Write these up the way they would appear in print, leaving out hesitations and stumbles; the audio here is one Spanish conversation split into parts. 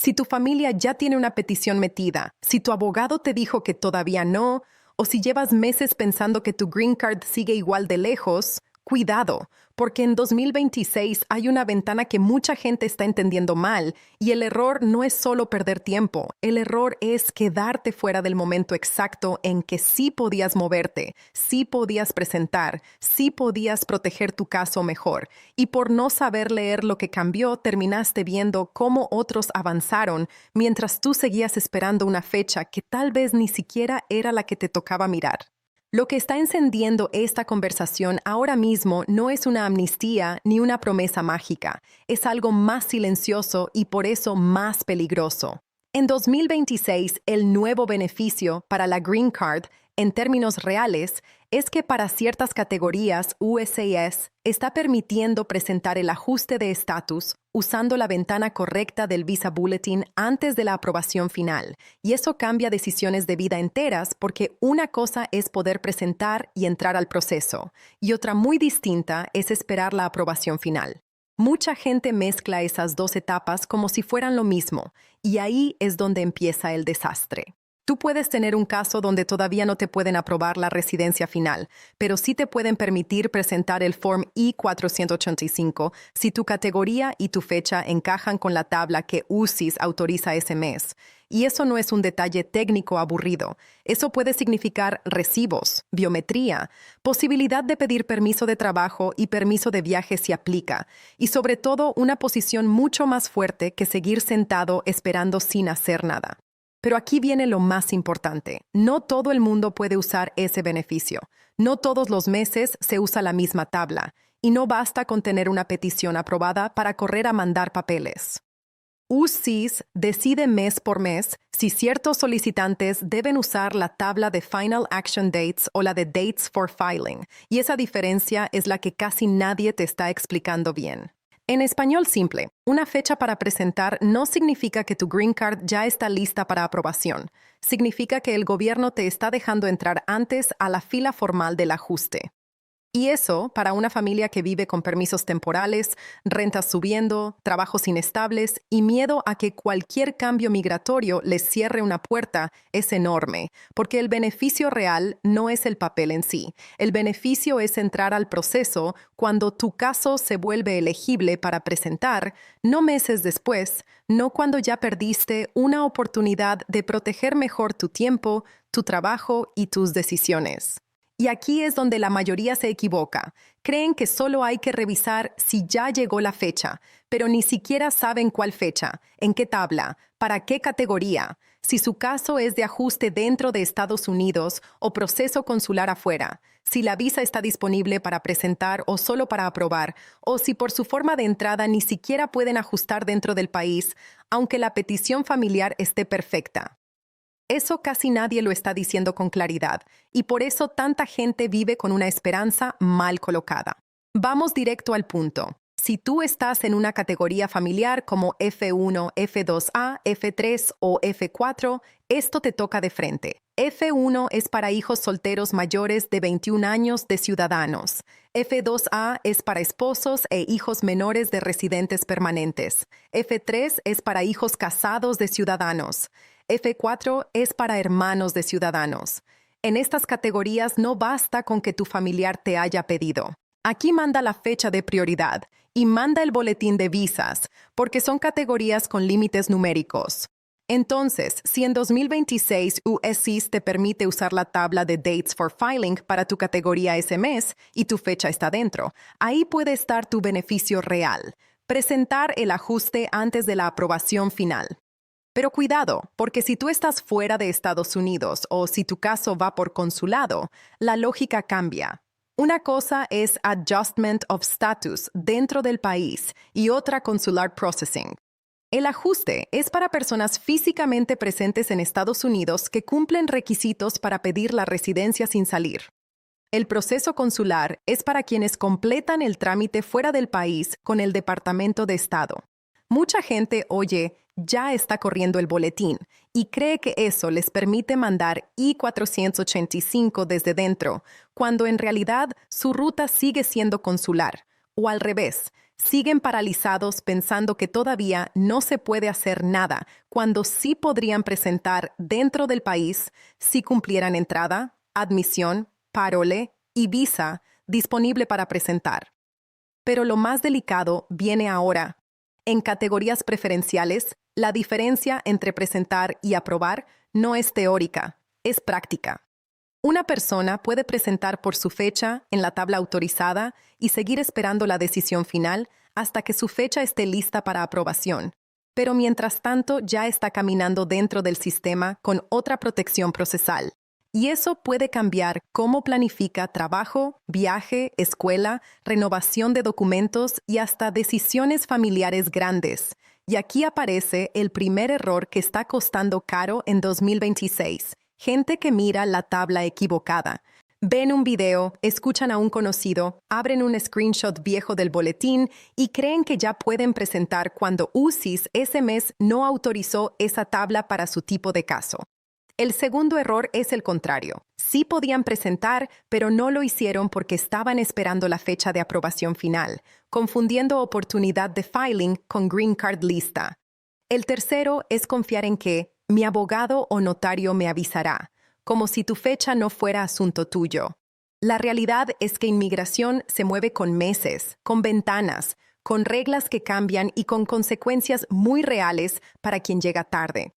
Si tu familia ya tiene una petición metida, si tu abogado te dijo que todavía no, o si llevas meses pensando que tu green card sigue igual de lejos, cuidado, porque en 2026 hay una ventana que mucha gente está entendiendo mal, y el error no es solo perder tiempo, el error es quedarte fuera del momento exacto en que sí podías moverte, sí podías presentar, sí podías proteger tu caso mejor, y por no saber leer lo que cambió, terminaste viendo cómo otros avanzaron mientras tú seguías esperando una fecha que tal vez ni siquiera era la que te tocaba mirar. Lo que está encendiendo esta conversación ahora mismo no es una amnistía ni una promesa mágica, es algo más silencioso y por eso más peligroso. En 2026, el nuevo beneficio para la Green Card, en términos reales, es que para ciertas categorías USCIS está permitiendo presentar el ajuste de estatus usando la ventana correcta del Visa Bulletin antes de la aprobación final. Y eso cambia decisiones de vida enteras porque una cosa es poder presentar y entrar al proceso, y otra muy distinta es esperar la aprobación final. Mucha gente mezcla esas dos etapas como si fueran lo mismo, y ahí es donde empieza el desastre. Tú puedes tener un caso donde todavía no te pueden aprobar la residencia final, pero sí te pueden permitir presentar el Form I-485 si tu categoría y tu fecha encajan con la tabla que USCIS autoriza ese mes. Y eso no es un detalle técnico aburrido. Eso puede significar recibos, biometría, posibilidad de pedir permiso de trabajo y permiso de viaje si aplica, y sobre todo una posición mucho más fuerte que seguir sentado esperando sin hacer nada. Pero aquí viene lo más importante. No todo el mundo puede usar ese beneficio. No todos los meses se usa la misma tabla. Y no basta con tener una petición aprobada para correr a mandar papeles. USCIS decide mes por mes si ciertos solicitantes deben usar la tabla de Final Action Dates o la de Dates for Filing. Y esa diferencia es la que casi nadie te está explicando bien. En español simple, una fecha para presentar no significa que tu Green Card ya está lista para aprobación. Significa que el gobierno te está dejando entrar antes a la fila formal del ajuste. Y eso, para una familia que vive con permisos temporales, rentas subiendo, trabajos inestables y miedo a que cualquier cambio migratorio les cierre una puerta, es enorme, porque el beneficio real no es el papel en sí. El beneficio es entrar al proceso cuando tu caso se vuelve elegible para presentar, no meses después, no cuando ya perdiste una oportunidad de proteger mejor tu tiempo, tu trabajo y tus decisiones. Y aquí es donde la mayoría se equivoca. Creen que solo hay que revisar si ya llegó la fecha, pero ni siquiera saben cuál fecha, en qué tabla, para qué categoría, si su caso es de ajuste dentro de Estados Unidos o proceso consular afuera, si la visa está disponible para presentar o solo para aprobar, o si por su forma de entrada ni siquiera pueden ajustar dentro del país, aunque la petición familiar esté perfecta. Eso casi nadie lo está diciendo con claridad, y por eso tanta gente vive con una esperanza mal colocada. Vamos directo al punto. Si tú estás en una categoría familiar como F1, F2A, F3 o F4, esto te toca de frente. F1 es para hijos solteros mayores de 21 años de ciudadanos. F2A es para esposos e hijos menores de residentes permanentes. F3 es para hijos casados de ciudadanos. F4 es para hermanos de ciudadanos. En estas categorías no basta con que tu familiar te haya pedido. Aquí manda la fecha de prioridad y manda el boletín de visas, porque son categorías con límites numéricos. Entonces, si en 2026 USCIS te permite usar la tabla de Dates for Filing para tu categoría ese mes y tu fecha está dentro, ahí puede estar tu beneficio real. Presentar el ajuste antes de la aprobación final. Pero cuidado, porque si tú estás fuera de Estados Unidos o si tu caso va por consulado, la lógica cambia. Una cosa es Adjustment of Status dentro del país y otra Consular Processing. El ajuste es para personas físicamente presentes en Estados Unidos que cumplen requisitos para pedir la residencia sin salir. El proceso consular es para quienes completan el trámite fuera del país con el Departamento de Estado. Mucha gente oye, ya está corriendo el boletín, y cree que eso les permite mandar I-485 desde dentro, cuando en realidad su ruta sigue siendo consular. O al revés, Siguen paralizados pensando que todavía no se puede hacer nada, cuando sí podrían presentar dentro del país si cumplieran entrada, admisión, parole y visa disponible para presentar. Pero lo más delicado viene ahora. En categorías preferenciales, la diferencia entre presentar y aprobar no es teórica, es práctica. Una persona puede presentar por su fecha en la tabla autorizada y seguir esperando la decisión final hasta que su fecha esté lista para aprobación. Pero mientras tanto ya está caminando dentro del sistema con otra protección procesal. Y eso puede cambiar cómo planifica trabajo, viaje, escuela, renovación de documentos y hasta decisiones familiares grandes. Y aquí aparece el primer error que está costando caro en 2026. Gente que mira la tabla equivocada. Ven un video, escuchan a un conocido, abren un screenshot viejo del boletín y creen que ya pueden presentar cuando UCIS ese mes no autorizó esa tabla para su tipo de caso. El segundo error es el contrario. Sí podían presentar, pero no lo hicieron porque estaban esperando la fecha de aprobación final, confundiendo oportunidad de filing con Green Card lista. El tercero es confiar en que mi abogado o notario me avisará, como si tu fecha no fuera asunto tuyo. La realidad es que inmigración se mueve con meses, con ventanas, con reglas que cambian y con consecuencias muy reales para quien llega tarde.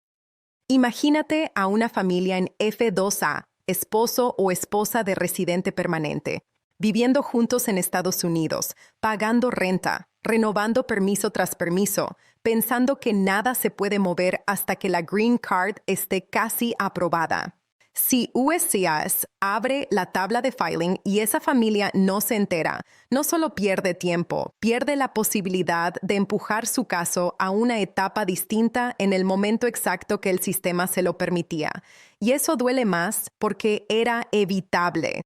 Imagínate a una familia en F2A, esposo o esposa de residente permanente, viviendo juntos en Estados Unidos, pagando renta, renovando permiso tras permiso, pensando que nada se puede mover hasta que la Green Card esté casi aprobada. Si USCIS abre la tabla de filing y esa familia no se entera, no solo pierde tiempo, pierde la posibilidad de empujar su caso a una etapa distinta en el momento exacto que el sistema se lo permitía. Y eso duele más porque era evitable.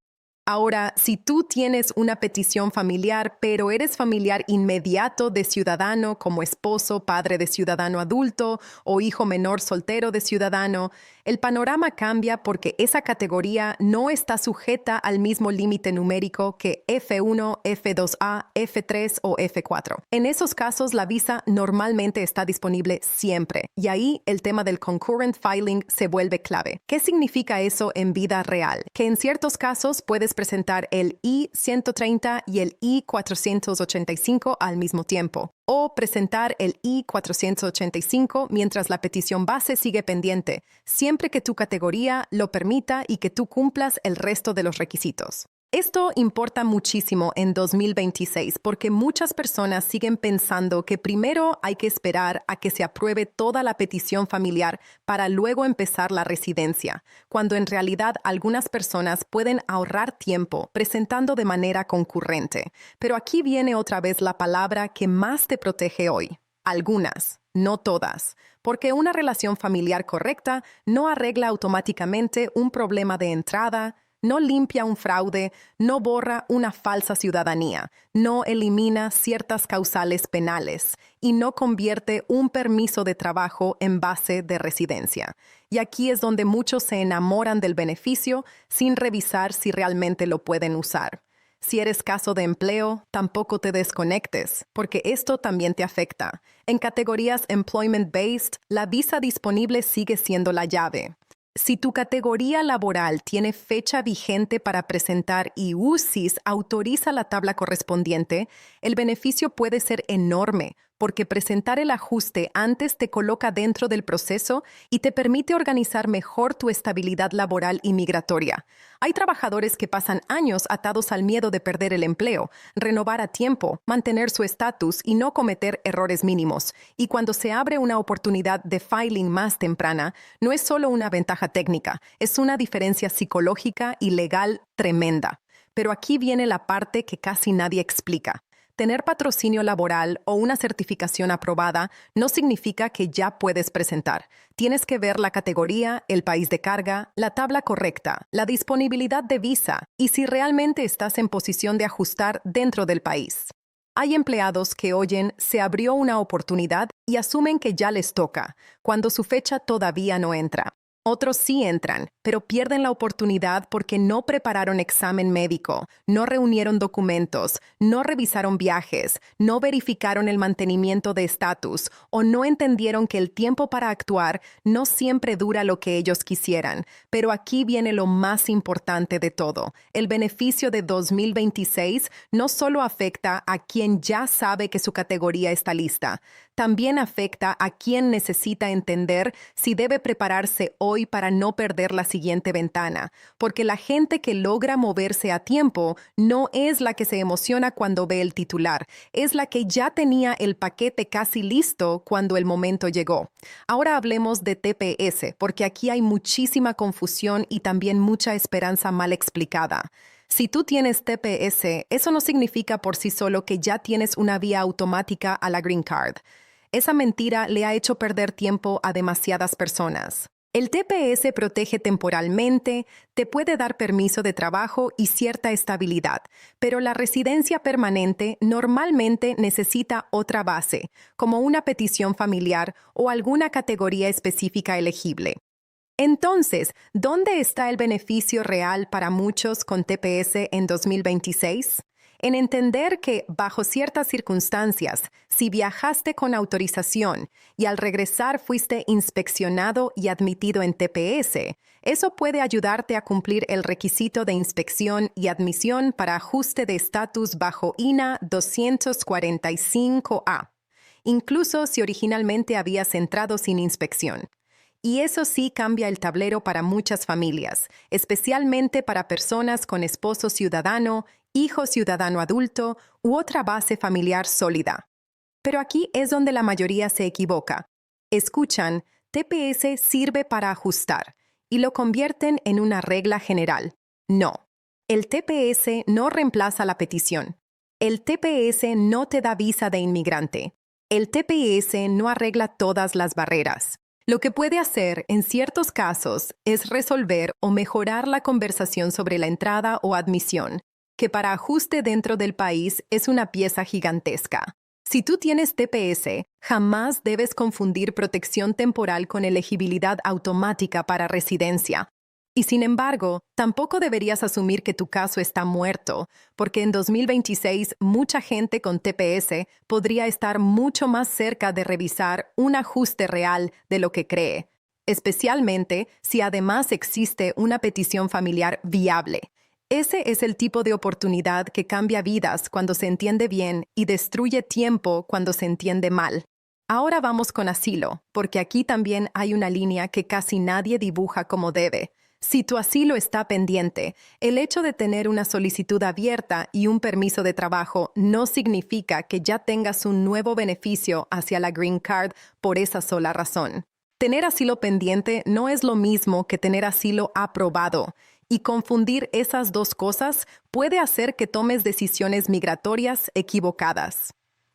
Ahora, si tú tienes una petición familiar, pero eres familiar inmediato de ciudadano como esposo, padre de ciudadano adulto o hijo menor soltero de ciudadano, el panorama cambia porque esa categoría no está sujeta al mismo límite numérico que F1, F2A, F3 o F4. En esos casos, la visa normalmente está disponible siempre, y ahí el tema del concurrent filing se vuelve clave. ¿Qué significa eso en vida real? Que en ciertos casos puedes presentar el I-130 y el I-485 al mismo tiempo, o presentar el I-485 mientras la petición base sigue pendiente, siempre que tu categoría lo permita y que tú cumplas el resto de los requisitos. Esto importa muchísimo en 2026 porque muchas personas siguen pensando que primero hay que esperar a que se apruebe toda la petición familiar para luego empezar la residencia, cuando en realidad algunas personas pueden ahorrar tiempo presentando de manera concurrente. Pero aquí viene otra vez la palabra que más te protege hoy. Algunas, no todas, porque una relación familiar correcta no arregla automáticamente un problema de entrada, no limpia un fraude, no borra una falsa ciudadanía, no elimina ciertas causales penales y no convierte un permiso de trabajo en base de residencia. Y aquí es donde muchos se enamoran del beneficio sin revisar si realmente lo pueden usar. Si eres caso de empleo, tampoco te desconectes, porque esto también te afecta. En categorías employment-based, la visa disponible sigue siendo la llave. Si tu categoría laboral tiene fecha vigente para presentar y UCIS autoriza la tabla correspondiente, el beneficio puede ser enorme, porque presentar el ajuste antes te coloca dentro del proceso y te permite organizar mejor tu estabilidad laboral y migratoria. Hay trabajadores que pasan años atados al miedo de perder el empleo, renovar a tiempo, mantener su estatus y no cometer errores mínimos. Y cuando se abre una oportunidad de filing más temprana, no es solo una ventaja técnica, es una diferencia psicológica y legal tremenda. Pero aquí viene la parte que casi nadie explica. Tener patrocinio laboral o una certificación aprobada no significa que ya puedes presentar. Tienes que ver la categoría, el país de carga, la tabla correcta, la disponibilidad de visa y si realmente estás en posición de ajustar dentro del país. Hay empleados que oyen "se abrió una oportunidad" y asumen que ya les toca, cuando su fecha todavía no entra. Otros sí entran, pero pierden la oportunidad porque no prepararon examen médico, no reunieron documentos, no revisaron viajes, no verificaron el mantenimiento de estatus o no entendieron que el tiempo para actuar no siempre dura lo que ellos quisieran. Pero aquí viene lo más importante de todo. El beneficio de 2026 no solo afecta a quien ya sabe que su categoría está lista, también afecta a quien necesita entender si debe prepararse hoy para no perder la siguiente ventana, porque la gente que logra moverse a tiempo no es la que se emociona cuando ve el titular, es la que ya tenía el paquete casi listo cuando el momento llegó. Ahora hablemos de TPS, porque aquí hay muchísima confusión y también mucha esperanza mal explicada. Si tú tienes TPS, eso no significa por sí solo que ya tienes una vía automática a la Green Card. Esa mentira le ha hecho perder tiempo a demasiadas personas. El TPS protege temporalmente, te puede dar permiso de trabajo y cierta estabilidad, pero la residencia permanente normalmente necesita otra base, como una petición familiar o alguna categoría específica elegible. Entonces, ¿dónde está el beneficio real para muchos con TPS en 2026? En entender que, bajo ciertas circunstancias, si viajaste con autorización y al regresar fuiste inspeccionado y admitido en TPS, eso puede ayudarte a cumplir el requisito de inspección y admisión para ajuste de estatus bajo INA 245A, incluso si originalmente habías entrado sin inspección. Y eso sí cambia el tablero para muchas familias, especialmente para personas con esposo ciudadano, hijo ciudadano adulto u otra base familiar sólida. Pero aquí es donde la mayoría se equivoca. Escuchan, TPS sirve para ajustar y lo convierten en una regla general. No, el TPS no reemplaza la petición. El TPS no te da visa de inmigrante. El TPS no arregla todas las barreras. Lo que puede hacer en ciertos casos es resolver o mejorar la conversación sobre la entrada o admisión, que para ajuste dentro del país es una pieza gigantesca. Si tú tienes TPS, jamás debes confundir protección temporal con elegibilidad automática para residencia. Y sin embargo, tampoco deberías asumir que tu caso está muerto, porque en 2026 mucha gente con TPS podría estar mucho más cerca de revisar un ajuste real de lo que cree, especialmente si además existe una petición familiar viable. Ese es el tipo de oportunidad que cambia vidas cuando se entiende bien y destruye tiempo cuando se entiende mal. Ahora vamos con asilo, porque aquí también hay una línea que casi nadie dibuja como debe. Si tu asilo está pendiente, el hecho de tener una solicitud abierta y un permiso de trabajo no significa que ya tengas un nuevo beneficio hacia la Green Card por esa sola razón. Tener asilo pendiente no es lo mismo que tener asilo aprobado, y confundir esas dos cosas puede hacer que tomes decisiones migratorias equivocadas.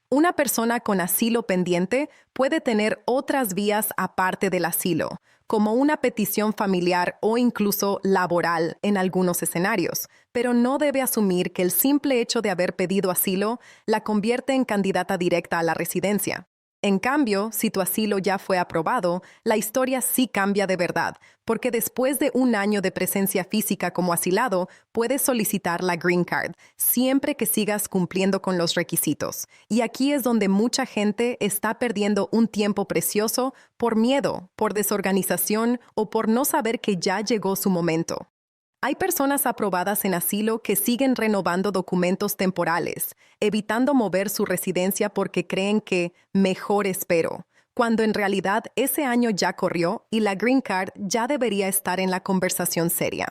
Una persona con asilo pendiente puede tener otras vías aparte del asilo, como una petición familiar o incluso laboral en algunos escenarios, pero no debe asumir que el simple hecho de haber pedido asilo la convierte en candidata directa a la residencia. En cambio, si tu asilo ya fue aprobado, la historia sí cambia de verdad, porque después de un año de presencia física como asilado, puedes solicitar la Green Card, siempre que sigas cumpliendo con los requisitos. Y aquí es donde mucha gente está perdiendo un tiempo precioso por miedo, por desorganización o por no saber que ya llegó su momento. Hay personas aprobadas en asilo que siguen renovando documentos temporales, evitando mover su residencia porque creen que mejor espero, cuando en realidad ese año ya corrió y la Green Card ya debería estar en la conversación seria.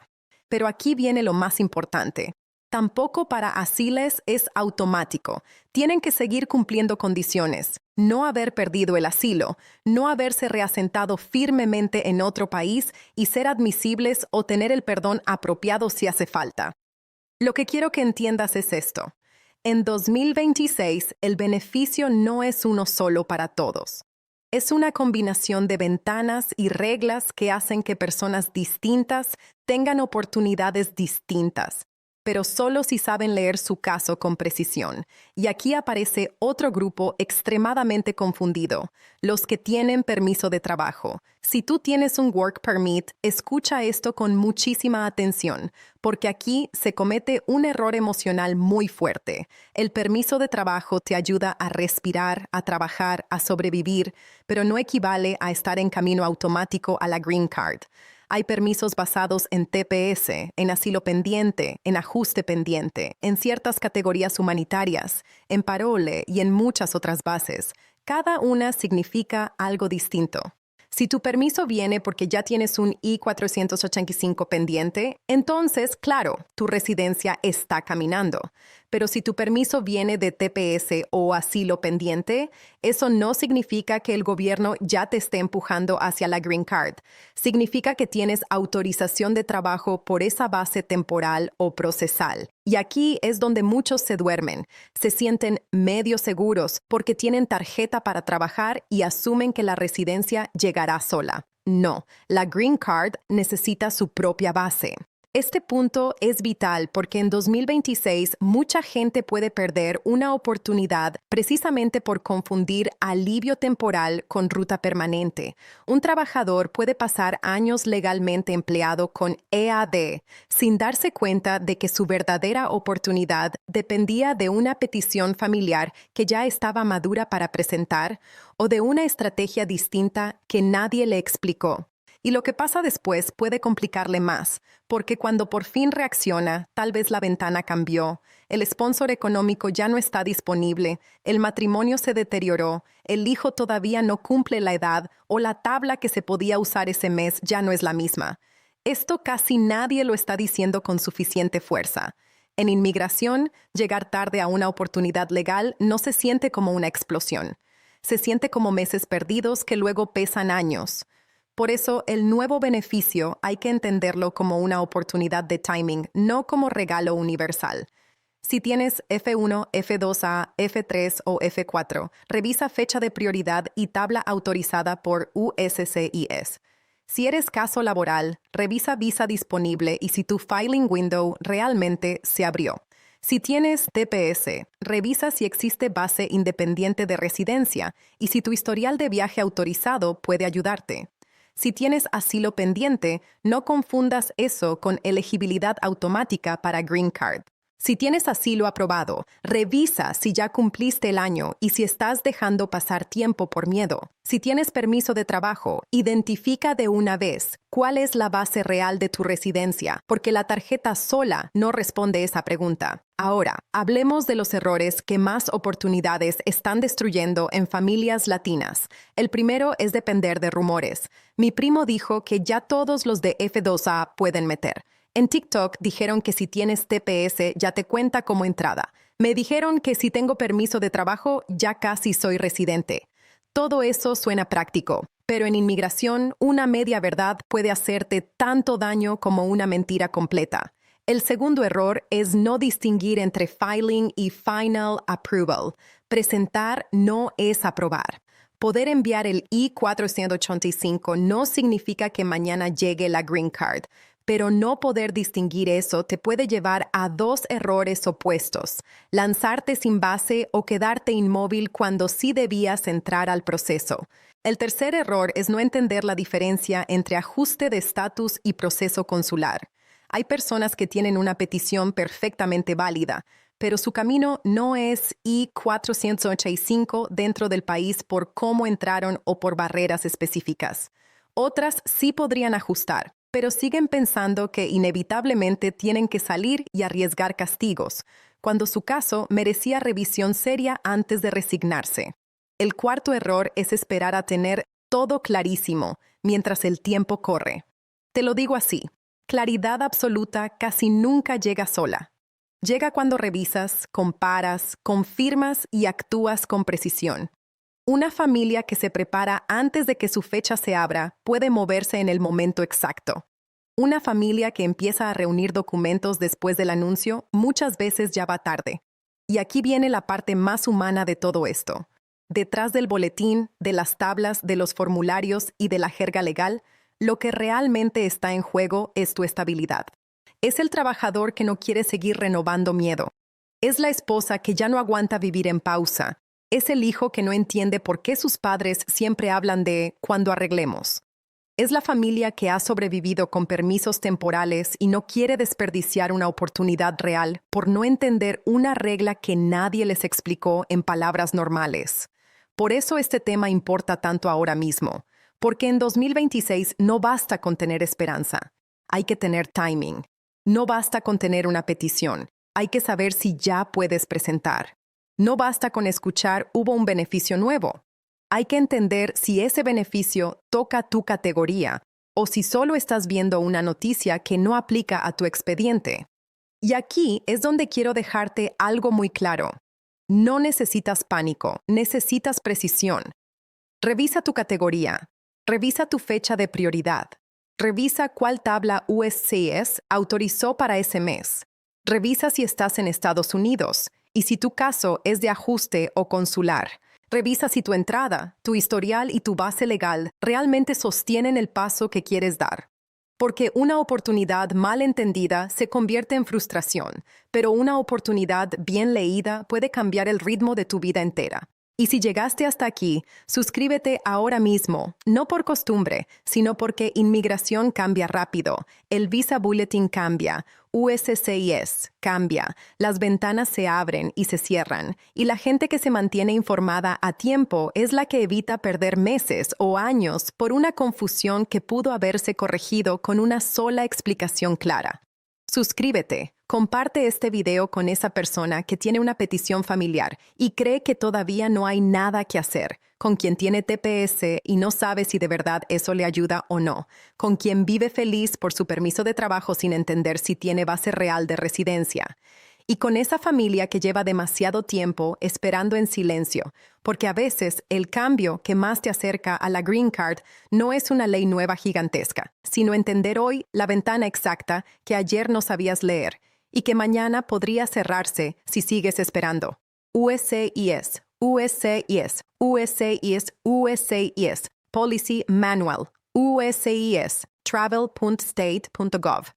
Pero aquí viene lo más importante. Tampoco para asiles es automático. Tienen que seguir cumpliendo condiciones, no haber perdido el asilo, no haberse reasentado firmemente en otro país y ser admisibles o tener el perdón apropiado si hace falta. Lo que quiero que entiendas es esto. En 2026, el beneficio no es uno solo para todos. Es una combinación de ventanas y reglas que hacen que personas distintas tengan oportunidades distintas. pero solo si saben leer su caso con precisión. Y aquí aparece otro grupo extremadamente confundido, los que tienen permiso de trabajo. Si tú tienes un work permit, escucha esto con muchísima atención, porque aquí se comete un error emocional muy fuerte. El permiso de trabajo te ayuda a respirar, a trabajar, a sobrevivir, pero no equivale a estar en camino automático a la Green Card. Hay permisos basados en TPS, en asilo pendiente, en ajuste pendiente, en ciertas categorías humanitarias, en parole y en muchas otras bases. Cada una significa algo distinto. Si tu permiso viene porque ya tienes un I-485 pendiente, entonces, claro, tu residencia está caminando. Pero si tu permiso viene de TPS o asilo pendiente, eso no significa que el gobierno ya te esté empujando hacia la Green Card. Significa que tienes autorización de trabajo por esa base temporal o procesal. Y aquí es donde muchos se duermen. Se sienten medio seguros porque tienen tarjeta para trabajar y asumen que la residencia llegará sola. No, la Green Card necesita su propia base. Este punto es vital porque en 2026 mucha gente puede perder una oportunidad precisamente por confundir alivio temporal con ruta permanente. Un trabajador puede pasar años legalmente empleado con EAD sin darse cuenta de que su verdadera oportunidad dependía de una petición familiar que ya estaba madura para presentar o de una estrategia distinta que nadie le explicó. Y lo que pasa después puede complicarle más, porque cuando por fin reacciona, tal vez la ventana cambió, el sponsor económico ya no está disponible, el matrimonio se deterioró, el hijo todavía no cumple la edad o la tabla que se podía usar ese mes ya no es la misma. Esto casi nadie lo está diciendo con suficiente fuerza. En inmigración, llegar tarde a una oportunidad legal no se siente como una explosión. Se siente como meses perdidos que luego pesan años. Por eso, el nuevo beneficio hay que entenderlo como una oportunidad de timing, no como regalo universal. Si tienes F1, F2A, F3 o F4, revisa fecha de prioridad y tabla autorizada por USCIS. Si eres caso laboral, revisa visa disponible y si tu filing window realmente se abrió. Si tienes TPS, revisa si existe base independiente de residencia y si tu historial de viaje autorizado puede ayudarte. Si tienes asilo pendiente, no confundas eso con elegibilidad automática para Green Card. Si tienes asilo aprobado, revisa si ya cumpliste el año y si estás dejando pasar tiempo por miedo. Si tienes permiso de trabajo, identifica de una vez cuál es la base real de tu residencia, porque la tarjeta sola no responde esa pregunta. Ahora, hablemos de los errores que más oportunidades están destruyendo en familias latinas. El primero es depender de rumores. Mi primo dijo que ya todos los de F2A pueden meter. En TikTok dijeron que si tienes TPS ya te cuenta como entrada. Me dijeron que si tengo permiso de trabajo ya casi soy residente. Todo eso suena práctico, pero en inmigración una media verdad puede hacerte tanto daño como una mentira completa. El segundo error es no distinguir entre filing y final approval. Presentar no es aprobar. Poder enviar el I-485 no significa que mañana llegue la Green Card. Pero no poder distinguir eso te puede llevar a dos errores opuestos: lanzarte sin base o quedarte inmóvil cuando sí debías entrar al proceso. El tercer error es no entender la diferencia entre ajuste de estatus y proceso consular. Hay personas que tienen una petición perfectamente válida, pero su camino no es I-485 dentro del país por cómo entraron o por barreras específicas. Otras sí podrían ajustar, pero siguen pensando que inevitablemente tienen que salir y arriesgar castigos, cuando su caso merecía revisión seria antes de resignarse. El cuarto error es esperar a tener todo clarísimo mientras el tiempo corre. Te lo digo así, claridad absoluta casi nunca llega sola. Llega cuando revisas, comparas, confirmas y actúas con precisión. Una familia que se prepara antes de que su fecha se abra puede moverse en el momento exacto. Una familia que empieza a reunir documentos después del anuncio muchas veces ya va tarde. Y aquí viene la parte más humana de todo esto. Detrás del boletín, de las tablas, de los formularios y de la jerga legal, lo que realmente está en juego es tu estabilidad. Es el trabajador que no quiere seguir renovando miedo. Es la esposa que ya no aguanta vivir en pausa. Es el hijo que no entiende por qué sus padres siempre hablan de cuando arreglemos. Es la familia que ha sobrevivido con permisos temporales y no quiere desperdiciar una oportunidad real por no entender una regla que nadie les explicó en palabras normales. Por eso este tema importa tanto ahora mismo, porque en 2026 no basta con tener esperanza, hay que tener timing. No basta con tener una petición, hay que saber si ya puedes presentar. No basta con escuchar hubo un beneficio nuevo. Hay que entender si ese beneficio toca tu categoría o si solo estás viendo una noticia que no aplica a tu expediente. Y aquí es donde quiero dejarte algo muy claro. No necesitas pánico, necesitas precisión. Revisa tu categoría, revisa tu fecha de prioridad, revisa cuál tabla USCIS autorizó para ese mes, revisa si estás en Estados Unidos y si tu caso es de ajuste o consular. Revisa si tu entrada, tu historial y tu base legal realmente sostienen el paso que quieres dar. Porque una oportunidad mal entendida se convierte en frustración, pero una oportunidad bien leída puede cambiar el ritmo de tu vida entera. Y si llegaste hasta aquí, suscríbete ahora mismo, no por costumbre, sino porque inmigración cambia rápido, el Visa Bulletin cambia, USCIS cambia, las ventanas se abren y se cierran, y la gente que se mantiene informada a tiempo es la que evita perder meses o años por una confusión que pudo haberse corregido con una sola explicación clara. Suscríbete. Comparte este video con esa persona que tiene una petición familiar y cree que todavía no hay nada que hacer, con quien tiene TPS y no sabe si de verdad eso le ayuda o no, con quien vive feliz por su permiso de trabajo sin entender si tiene base real de residencia, y con esa familia que lleva demasiado tiempo esperando en silencio, porque a veces el cambio que más te acerca a la Green Card no es una ley nueva gigantesca, sino entender hoy la ventana exacta que ayer no sabías leer, y que mañana podría cerrarse si sigues esperando. USCIS, USCIS, USCIS, USCIS, Policy Manual, USCIS, travel.state.gov.